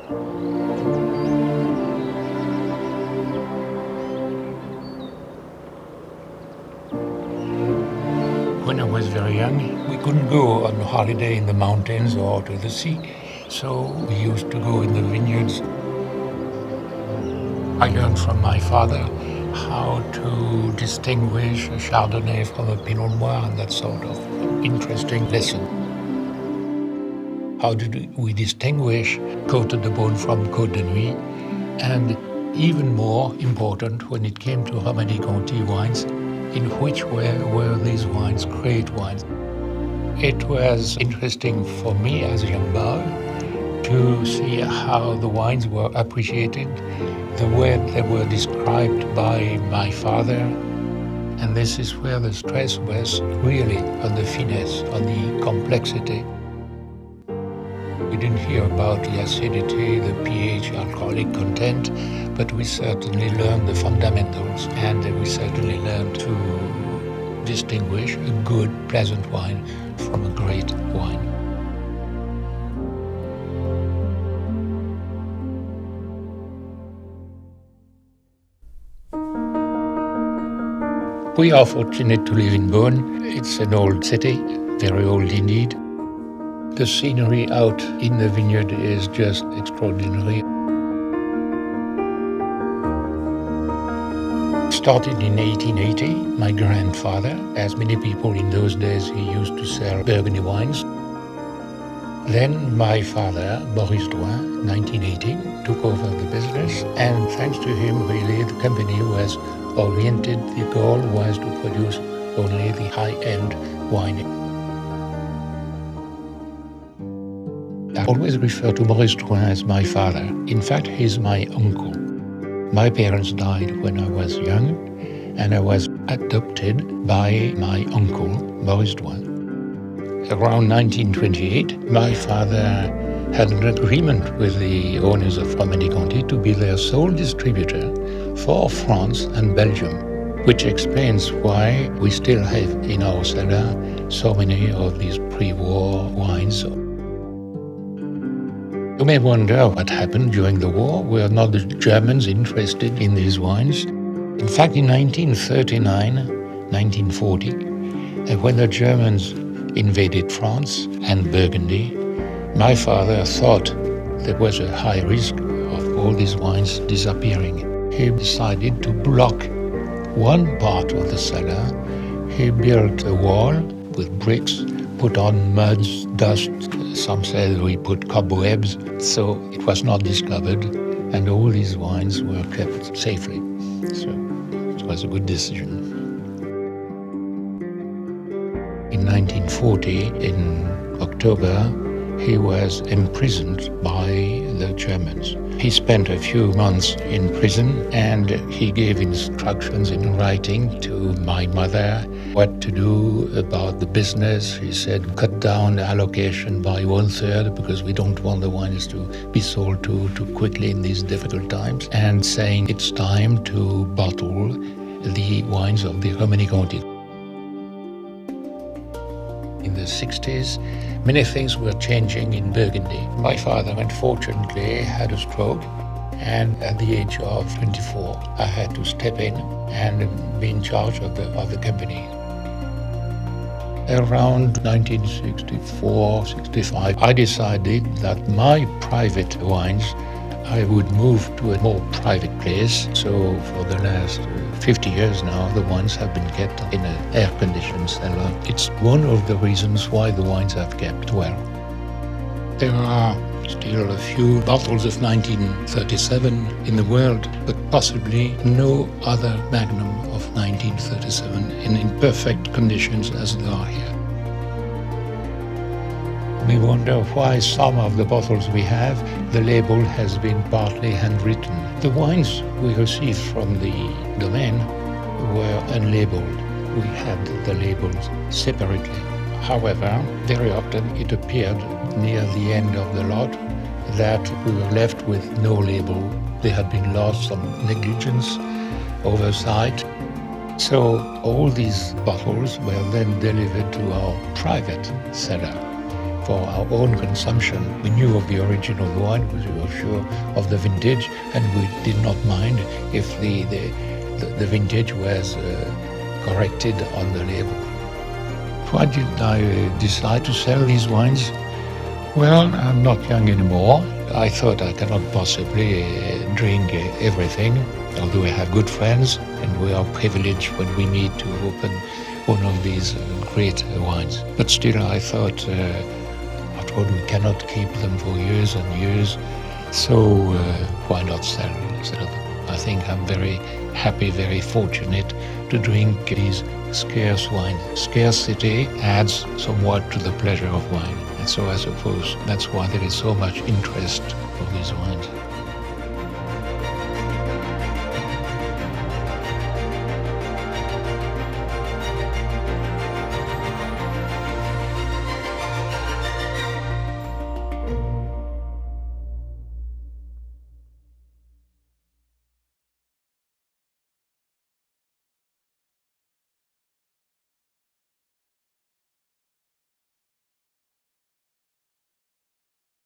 When I was very young, we couldn't go on holiday in the mountains or to the sea, so we used to go in the vineyards. I learned from my father how to distinguish a Chardonnay from a Pinot Noir, and that sort of interesting lesson. How did we distinguish Côte de Beaune from Côte de Nuit? And even more important, when it came to Romanée-Conti wines, in which way were these wines great wines? It was interesting for me as a young boy to see how the wines were appreciated, the way they were described by my father. And this is where the stress was really on the finesse, on the complexity. We didn't hear about the acidity, the pH, alcoholic content, but we certainly learned the fundamentals, and we certainly learned to distinguish a good, pleasant wine from a great wine. We are fortunate to live in Beaune. It's an old city, very old indeed. The scenery out in the vineyard is just extraordinary. Started in 1880. My grandfather, as many people in those days, he used to sell Burgundy wines. Then my father, Maurice Drouhin, 1918, took over the business, and thanks to him, really, the company was oriented. The goal was to produce only the high-end wine. I always refer to Maurice Drouhin as my father. In fact, he's my uncle. My parents died when I was young, and I was adopted by my uncle, Maurice Drouhin. Around 1928, my father had an agreement with the owners of Romanée-Conti to be their sole distributor for France and Belgium, which explains why we still have in our cellar so many of these pre-war wines. You may wonder what happened during the war. Were not the Germans interested in these wines? In fact, in 1939, 1940, when the Germans invaded France and Burgundy, my father thought there was a high risk of all these wines disappearing. He decided to block one part of the cellar. He built a wall with bricks, put on mud, dust. Some said we put cobwebs, so it was not discovered, and all these wines were kept safely. So it was a good decision. In 1940, in October, he was imprisoned by the Germans. He spent a few months in prison, and he gave instructions in writing to my mother what to do about the business. He said, cut down the allocation by 1/3 because we don't want the wines to be sold too quickly in these difficult times, and saying it's time to bottle the wines of the Romanée-Conti. In the 60s, many things were changing in Burgundy. My father, unfortunately, had a stroke, and at the age of 24, I had to step in and be in charge of the company. Around 1964, 65, I decided that my private wines, I would move to a more private place. So for the last 50 years now, the wines have been kept in an air-conditioned cellar. It's one of the reasons why the wines have kept well. There are still a few bottles of 1937 in the world, but possibly no other magnum of 1937 in perfect conditions as they are here. We wonder why some of the bottles we have, the label has been partly handwritten. The wines we received from the domain were unlabeled. We had the labels separately. However, very often it appeared near the end of the lot that we were left with no label. They had been lost, some negligence, oversight. So all these bottles were then delivered to our private cellar for our own consumption. We knew of the origin of the wine because we were sure of the vintage, and we did not mind if the vintage was corrected on the label. Why did I decide to sell these wines? Well, I'm not young anymore. I thought I cannot possibly drink everything, although I have good friends, and we are privileged when we meet to open one of these great wines. But still, I thought, after all, we cannot keep them for years and years, so why not sell them? I think I'm very happy, very fortunate to drink these scarce wines. Scarcity adds somewhat to the pleasure of wine. And so I suppose that's why there is so much interest for these wines.